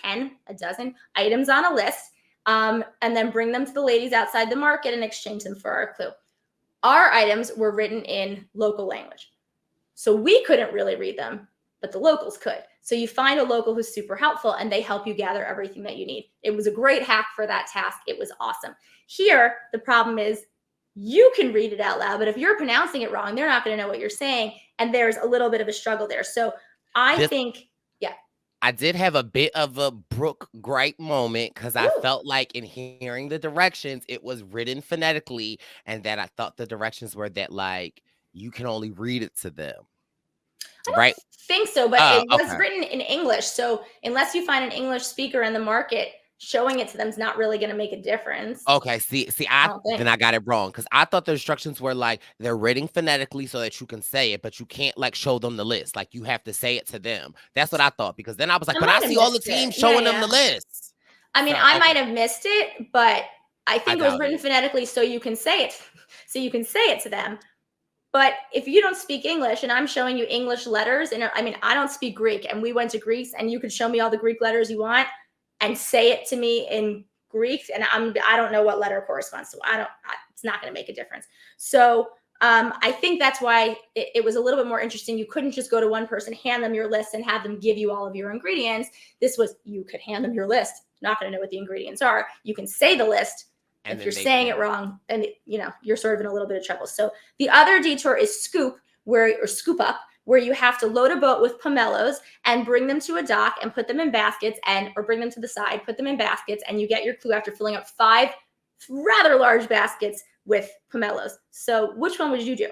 a dozen items on a list, and then bring them to the ladies outside the market and exchange them for our clue. Our items were written in local language, so we couldn't really read them, but the locals could. So you find a local who's super helpful, and they help you gather everything that you need. It was a great hack for that task. It was awesome. Here, the problem is you can read it out loud, but if you're pronouncing it wrong, they're not going to know what you're saying, and there's a little bit of a struggle there. So I think I did have a bit of a Brooke gripe moment, because I felt like in hearing the directions, it was written phonetically, and that I thought the directions were that, like, you can only read it to them. I don't think so, but it was written in English. So unless you find an English speaker in the market, showing it to them is not really going to make a difference. Okay, then I got it wrong, because I thought the instructions were like they're written phonetically so that you can say it, but you can't like show them the list. Like, you have to say it to them. That's what I thought, because then I was like, but I see all the teams showing them the list. I mean, I might have missed it, but I think it was written phonetically so you can say it. So you can say it to them. But if you don't speak English and I'm showing you English letters, and I mean, I don't speak Greek, and we went to Greece, and you could show me all the Greek letters you want and say it to me in Greek, and I don't know what letter corresponds to. It's not going to make a difference. So I think that's why it was a little bit more interesting. You couldn't just go to one person, hand them your list, and have them give you all of your ingredients. This was, you could hand them your list, not going to know what the ingredients are. You can say the list. And if you're saying it wrong, then you're sort of in a little bit of trouble. So the other detour is scoop up, where you have to load a boat with pomelos and bring them to a dock and put them in baskets, or bring them to the side, put them in baskets, and you get your clue after filling up 5 rather large baskets with pomelos. So which one would you do?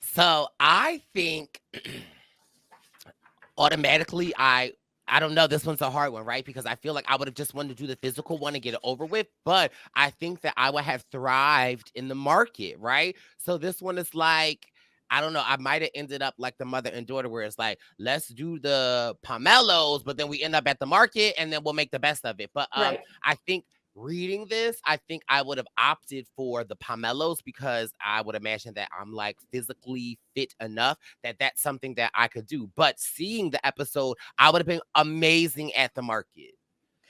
So I think automatically I don't know. This one's a hard one, right? Because I feel like I would have just wanted to do the physical one and get it over with. But I think that I would have thrived in the market, right? So this one is like, I don't know. I might have ended up like the mother and daughter, where it's like, let's do the pomelos, but then we end up at the market and then we'll make the best of it. But Right. I think reading this, I think I would have opted for the pomelos, because I would imagine that I'm like physically fit enough that that's something that I could do. But seeing the episode, I would have been amazing at the market.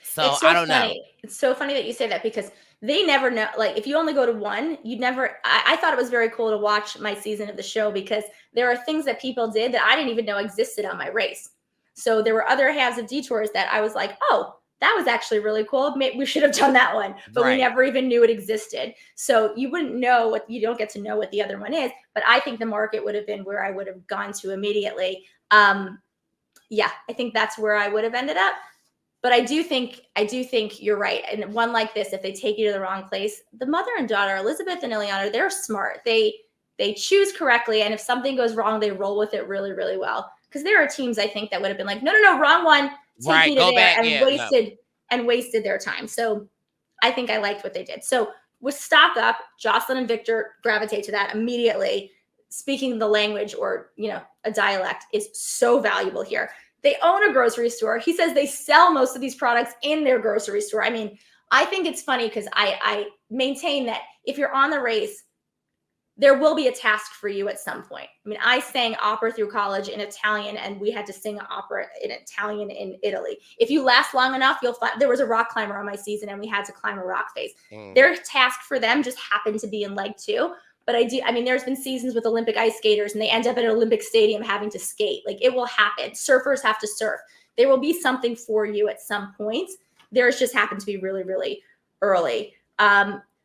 So I don't know. It's so funny that you say that, because they never know. Like, if you only go to one, you'd never. I thought it was very cool to watch my season of the show, because there are things that people did that I didn't even know existed on my race. So there were other halves of detours that I was like, oh, that was actually really cool. Maybe we should have done that one, but we never even knew it existed. So you wouldn't know you don't get to know what the other one is. But I think the market would have been where I would have gone to immediately. Yeah, I think that's where I would have ended up. But I do think you're right. And one like this, if they take you to the wrong place, the mother and daughter, Elizabeth and Ileana, they're smart. They choose correctly. And if something goes wrong, they roll with it really, really well. Because there are teams, I think, that would have been like, no, wrong one. Take me to there, and wasted their time. So I think I liked what they did. So with stock up, Jocelyn and Victor gravitate to that immediately. Speaking the language, or a dialect, is so valuable here. They own a grocery store. He says they sell most of these products in their grocery store. I mean, I think it's funny, because I maintain that if you're on the race, there will be a task for you at some point. I mean, I sang opera through college in Italian, and we had to sing opera in Italian in Italy. If you last long enough, you'll find there was a rock climber on my season, and we had to climb a rock face. Their task for them just happened to be in leg 2. But I mean, there's been seasons with Olympic ice skaters, and they end up at an Olympic stadium having to skate. Like, it will happen. Surfers have to surf. There will be something for you at some point. Theirs just happened to be really, really early.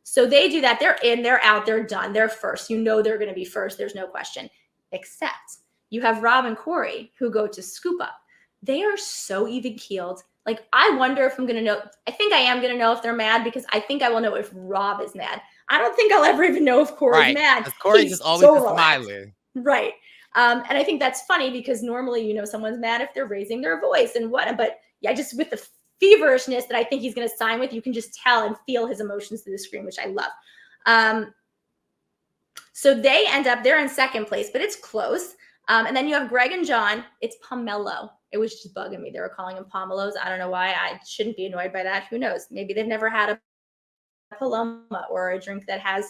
So they do that. They're in, they're out, they're done. They're first. They're going to be first. There's no question. Except you have Rob and Corey, who go to scoop up. They are so even keeled. Like, I wonder if I'm going to know. I think I am going to know if they're mad, because I think I will know if Rob is mad. I don't think I'll ever even know if Corey's mad. Because Corey's just always so smiling. Right. And I think that's funny, because normally, someone's mad if they're raising their voice and what. But yeah, just with the feverishness that I think he's going to sign with, you can just tell and feel his emotions through the screen, which I love. So they end up, they're in second place, but it's close. And then you have Greg and John. It's Pomelo. It was just bugging me. They were calling him Pomelos. I don't know why. I shouldn't be annoyed by that. Who knows? Maybe they've never had a Paloma, or a drink that has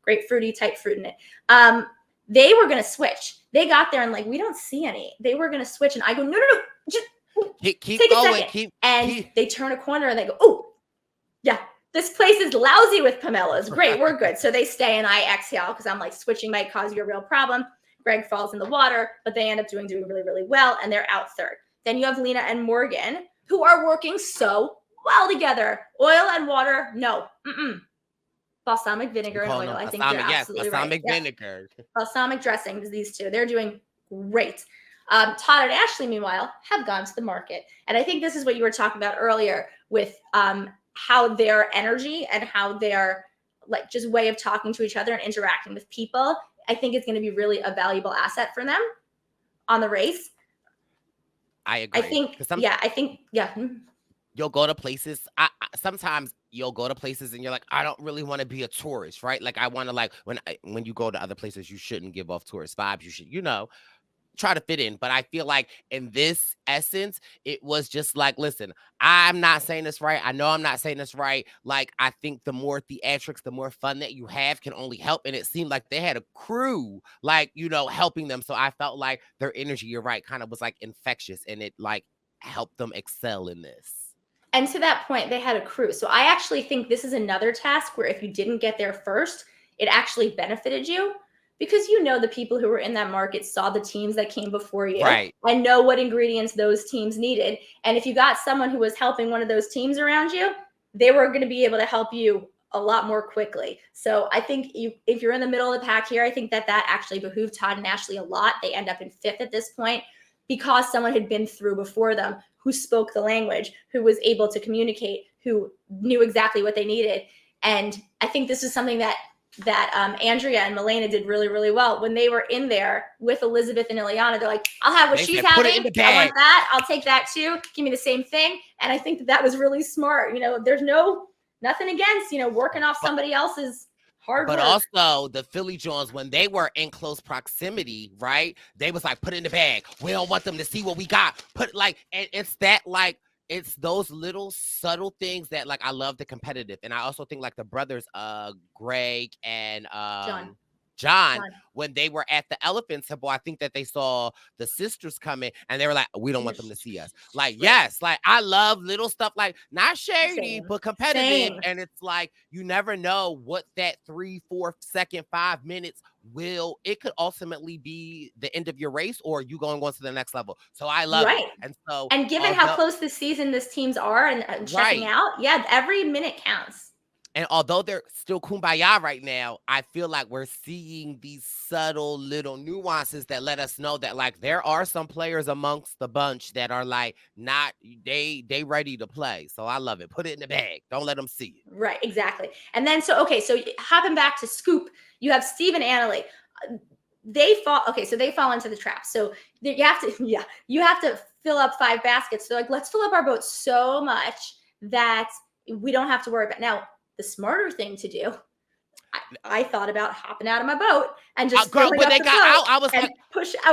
grapefruity type fruit in it. They were going to switch. They got there and like, we don't see any. They were going to switch. And I go, no, just keep take going. a second. They turn a corner and they go, oh, yeah, this place is lousy with pomelos. Great, we're good. So they stay, and I exhale, because I'm like, switching might cause you a real problem. Greg falls in the water, but they end up doing really, really well, and they're out third. Then you have Lena and Morgan, who are working so well together. Oil and water, no. Balsamic vinegar and oil. I think you're absolutely right. Balsamic vinegar. Balsamic dressing, these two. They're doing great. Todd and Ashley, meanwhile, have gone to the market. And I think this is what you were talking about earlier with how their energy and how their like just way of talking to each other and interacting with people, I think it's going to be really a valuable asset for them on the race. I agree. I think. You'll go to places. Sometimes you'll go to places and you're like, I don't really want to be a tourist, right? Like, I want to, like, when you go to other places, you shouldn't give off tourist vibes. You should, try to fit in. But I feel like in this essence, it was just like, listen, I'm not saying this right. I know I'm not saying this right. Like, I think the more theatrics, the more fun that you have can only help. And it seemed like they had a crew, like, you know, helping them. So I felt like their energy, you're right, kind of was like infectious, and it like helped them excel in this. And to that point, they had a crew. So I actually think this is another task where if you didn't get there first, it actually benefited you, because you know the people who were in that market saw the teams that came before you, right, and know what ingredients those teams needed. And if you got someone who was helping one of those teams around you, they were going to be able to help you a lot more quickly. So I think if you're in the middle of the pack here, I think that actually behooved Todd and Ashley a lot. They end up in 5th at this point because someone had been through before them, who spoke the language, who was able to communicate, who knew exactly what they needed. And I think this is something that Andrea and Milena did really, really well. When they were in there with Elizabeth and Ileana, they're like, I'll have what she's having. Put it in the bag. I want that. I'll take that too. Give me the same thing. And I think that was really smart. You know, there's nothing against, you know, working off somebody else's hard work. But also the Philly Jones, when they were in close proximity, right? They was like, put it in the bag. We don't want them to see what we got. And it's that, like, it's those little subtle things that, like, I love the competitive. And I also think like the brothers, Greg and John, when they were at the Elephant Temple, I think that they saw the sisters coming and they were like, we don't want them to see us. Like, yes, like I love little stuff, like not shady, but competitive. And it's like, you never know what that 3, 4 second, 5 minutes it could ultimately be the end of your race, or you going on to the next level. So I love it. And given how close this season these teams are and checking out, every minute counts. And although they're still kumbaya right now, I feel like we're seeing these subtle little nuances that let us know that, like, there are some players amongst the bunch that are like not they ready to play. So I love it. Put it in the bag. Don't let them see it. Right, exactly. And then so hopping back to Scoop, you have Steve and Annalie. They fall into the trap. So you have to fill up 5 baskets. They're like, let's fill up our boat so much that we don't have to worry about it. Now, the smarter thing to do, I thought about hopping out of my boat and just filling up the boat. I was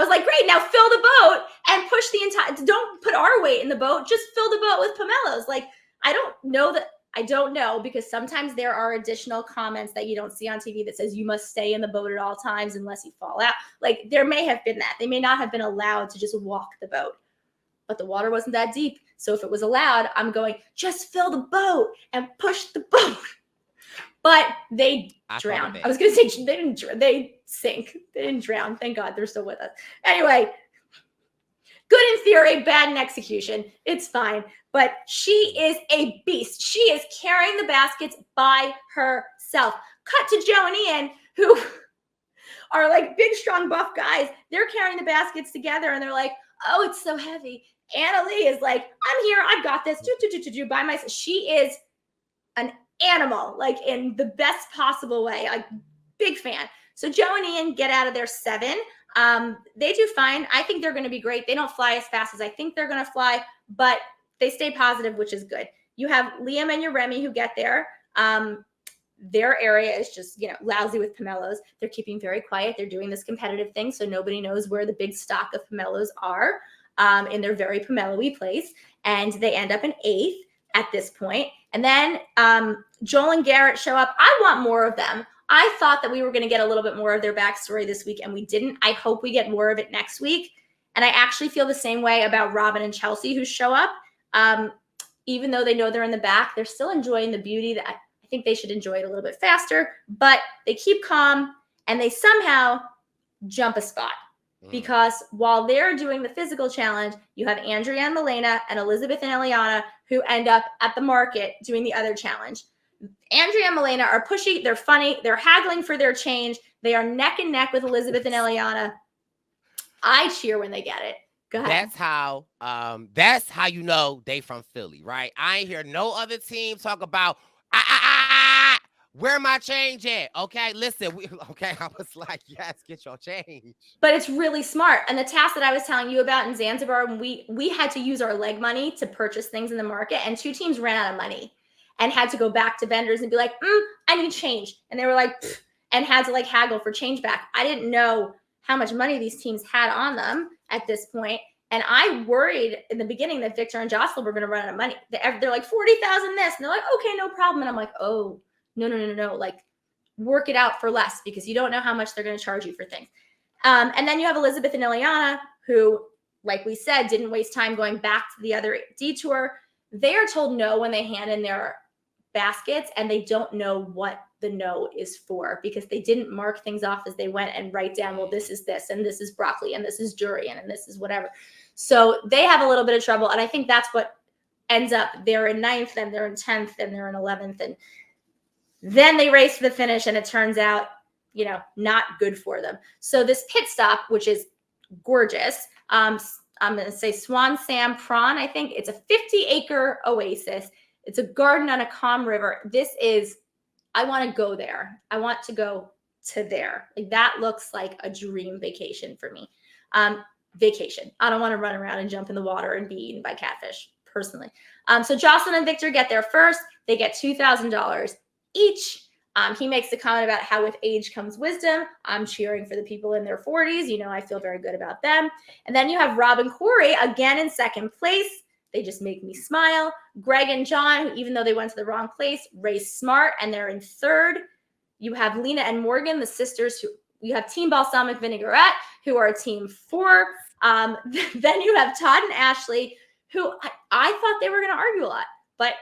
like, great, now fill the boat and push the entire. Don't put our weight in the boat. Just fill the boat with Pomelos. Like, I don't know, because sometimes there are additional comments that you don't see on TV that says you must stay in the boat at all times unless you fall out. Like, there may have been that. They may not have been allowed to just walk the boat, but the water wasn't that deep. So if it was allowed, I'm going, just fill the boat and push the boat. But they drowned. I was going to say they sink. They didn't drown. Thank God they're still with us. Anyway, good in theory, bad in execution. It's fine. But she is a beast. She is carrying the baskets by herself. Cut to Joe and Ian, who are like big, strong, buff guys. They're carrying the baskets together and they're like, oh, it's so heavy. Annalie is like, I'm here. I've got this. By myself. She is an animal, like in the best possible way. Like, big fan. So Joe and Ian get out of their 7. They do fine. I think they're going to be great. They don't fly as fast as I think they're going to fly, but they stay positive, which is good. You have Liam and your Remy who get there. Their area is just, lousy with Pomelos. They're keeping very quiet. They're doing this competitive thing, so nobody knows where the big stock of Pomelos are in their very Pomelo-y place. And they end up in 8th at this point. And then Joel and Garrett show up. I want more of them. I thought that we were going to get a little bit more of their backstory this week, and we didn't. I hope we get more of it next week. And I actually feel the same way about Robin and Chelsea, who show up. Even though they know they're in the back, they're still enjoying the beauty. That I think they should enjoy it a little bit faster, but they keep calm and they somehow jump a spot. Because while they're doing the physical challenge, you have Andrea and Milena and Elizabeth and Eliana who end up at the market doing the other challenge. Andrea and Milena are pushy. They're funny. They're haggling for their change. They are neck and neck with Elizabeth and Eliana. I cheer when they get it. Go ahead. That's how you know they from Philly, right? I ain't hear no other team talk about where my change at? Okay, listen. I was like, yes, get your change. But it's really smart. And the task that I was telling you about in Zanzibar, when we had to use our leg money to purchase things in the market, and 2 teams ran out of money and had to go back to vendors and be like, I need change. And they were like, and had to like haggle for change back. I didn't know how much money these teams had on them at this point. And I worried in the beginning that Victor and Jocelyn were going to run out of money. They're like 40,000 this, and they're like, okay, no problem. And I'm like, oh, no. Like, work it out for less, because you don't know how much they're going to charge you for things. And then you have Elizabeth and Ileana, who, like we said, didn't waste time going back to the other detour. They are told no when they hand in their baskets, and they don't know what the no is for, because they didn't mark things off as they went and write down, well, this is this, and this is broccoli, and this is durian, and this is whatever. So they have a little bit of trouble. And I think that's what ends up, they're in 9th, then they're in 10th, then they're in 11th. And then they race to the finish, and it turns out, not good for them. So this pit stop, which is gorgeous, I'm going to say Swan Sam Prawn, I think. It's a 50-acre oasis. It's a garden on a calm river. I want to go there. I want to go to there. Like, that looks like a dream vacation for me. Vacation. I don't want to run around and jump in the water and be eaten by catfish, personally. So Jocelyn and Victor get there first. They get $2,000 each. He makes the comment about how with age comes wisdom. I'm cheering for the people in their 40s. I feel very good about them. And then you have Rob and Corey again in second place. They just make me smile. Greg and John, who, even though they went to the wrong place, race smart, and they're in third. You have Lena and Morgan, the sisters, who you have Team Balsamic Vinaigrette, who are team 4. Then you have Todd and Ashley, who I thought they were going to argue a lot, but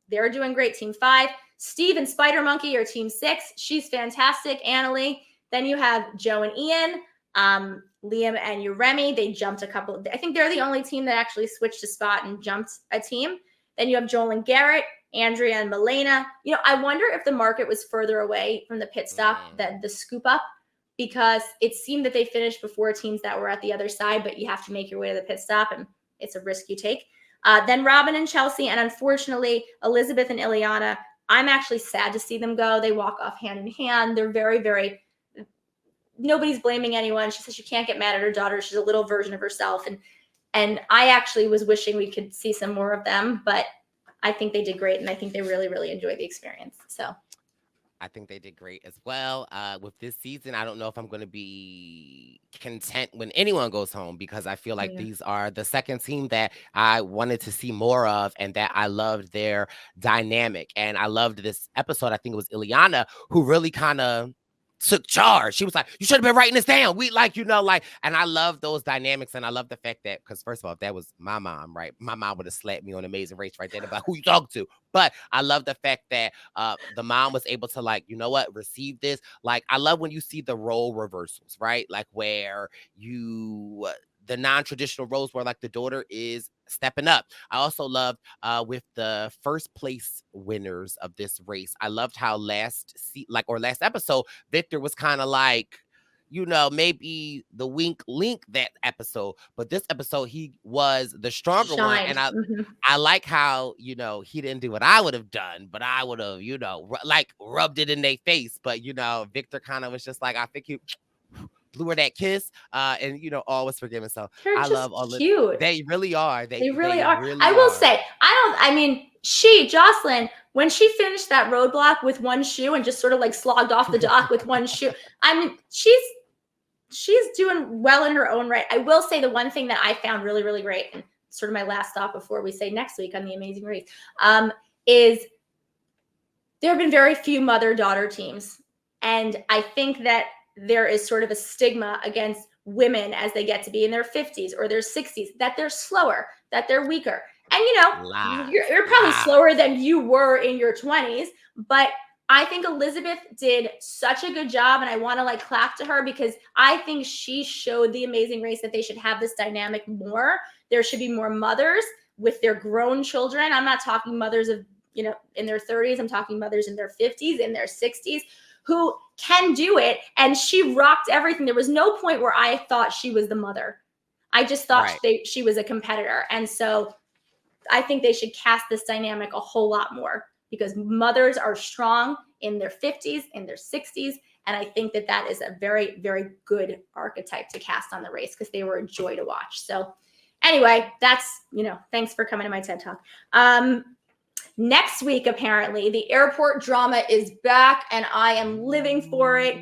they're doing great. Team 5. Steve and Spider Monkey are team 6. She's fantastic. Annalie. Then you have Joe and Ian, Liam and Uremi. They jumped a couple. I think they're the only team that actually switched a spot and jumped a team. Then you have Joel and Garrett, Andrea and Milena. I wonder if the market was further away from the pit stop than the scoop up, because it seemed that they finished before teams that were at the other side, but you have to make your way to the pit stop, and it's a risk you take. Then Robin and Chelsea, and unfortunately, Elizabeth and Ileana. I'm actually sad to see them go. They walk off hand in hand. They're very, very, nobody's blaming anyone. She says she can't get mad at her daughter. She's a little version of herself. And I actually was wishing we could see some more of them, but I think they did great. And I think they really, really enjoyed the experience. So I think they did great as well. With this season, I don't know if I'm going to be content when anyone goes home, because I feel like these are the second team that I wanted to see more of, and that I loved their dynamic. And I loved this episode. I think it was Ileana who really kind of took charge. She was like, you should have been writing this down. We and I love those dynamics. And I love the fact that, because first of all, if that was my mom, right? My mom would have slapped me on Amazing Race right there about who you talk to. But I love the fact that the mom was able to receive this. Like, I love when you see the role reversals, right? Like, where the non-traditional roles where the daughter is stepping up. I also loved with the first place winners of this race. I loved how last episode, Victor was kind of maybe the wink link that episode, but this episode he was the stronger one. And I like how, he didn't do what I would have done, but I would have, rubbed it in their face. But, Victor kind of was just like, I think you blew her that kiss, and all was forgiven. So they're I love all cute. of they really are. They really are. I will say, Jocelyn, when she finished that roadblock with one shoe and just sort of slogged off the dock with one shoe, she's doing well in her own right. I will say the one thing that I found really, really great, and sort of my last thought before we say next week on the Amazing Race, is there have been very few mother-daughter teams. And I think that there is sort of a stigma against women as they get to be in their 50s or their 60s, that they're slower, that they're weaker. And, you're probably slower than you were in your 20s, but I think Elizabeth did such a good job, and I want to clap to her, because I think she showed the Amazing Race that they should have this dynamic more. There should be more mothers with their grown children. I'm not talking mothers of, in their 30s. I'm talking mothers in their 50s, in their 60s, who can do it. And she rocked everything. There was no point where I thought she was the mother. I just thought she was a competitor. And so I think they should cast this dynamic a whole lot more, because mothers are strong in their 50s, in their 60s. And I think that is a very, very good archetype to cast on the race, because they were a joy to watch. So anyway, that's, thanks for coming to my TED Talk. Next week, apparently, the airport drama is back, and I am living for it.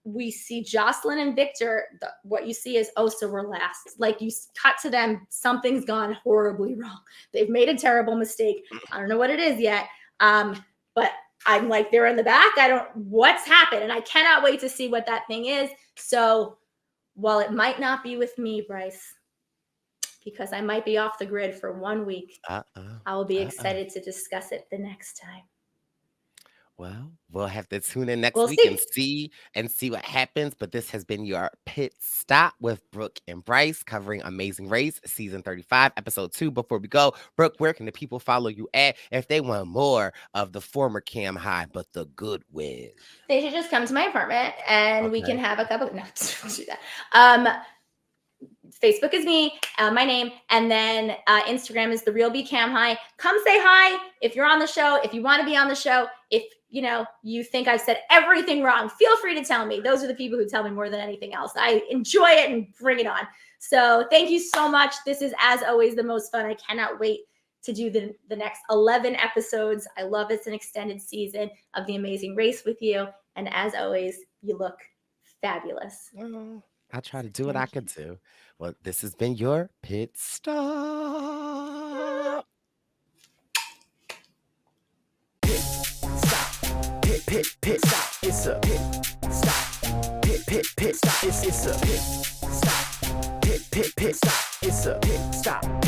we see Jocelyn and Victor, what you see is, oh, so we're last. Like, you cut to them, something's gone horribly wrong. They've made a terrible mistake. I don't know what it is yet. But I'm like, they're in the back. What's happened? And I cannot wait to see what that thing is. So while it might not be with me, Brice, because I might be off the grid for 1 week, I will be excited to discuss it the next time. Well, we'll have to tune in next week and see what happens. But this has been your Pit Stop with Brooke and Brice, covering Amazing Race, season 35, episode 2. Before we go, Brooke, where can the people follow you at if they want more of the former Cam High, but the good with? They should just come to my apartment and we can have a couple. No, don't do that. Facebook is me, my name, and then Instagram is The Real B Cam High. Come say hi if you're on the show, if you want to be on the show. If you think I've said everything wrong, feel free to tell me. Those are the people who tell me more than anything else. I enjoy it and bring it on. So thank you so much. This is, as always, the most fun. I cannot wait to do the next 11 episodes. I love it's an extended season of The Amazing Race with you. And as always, you look fabulous. I try to do what I can do. Well, this has been your Pit Stop. Pit stop. Pit stop. It's a pit stop. Pit stop. It's a pit stop. Pit stop. It's a pit stop.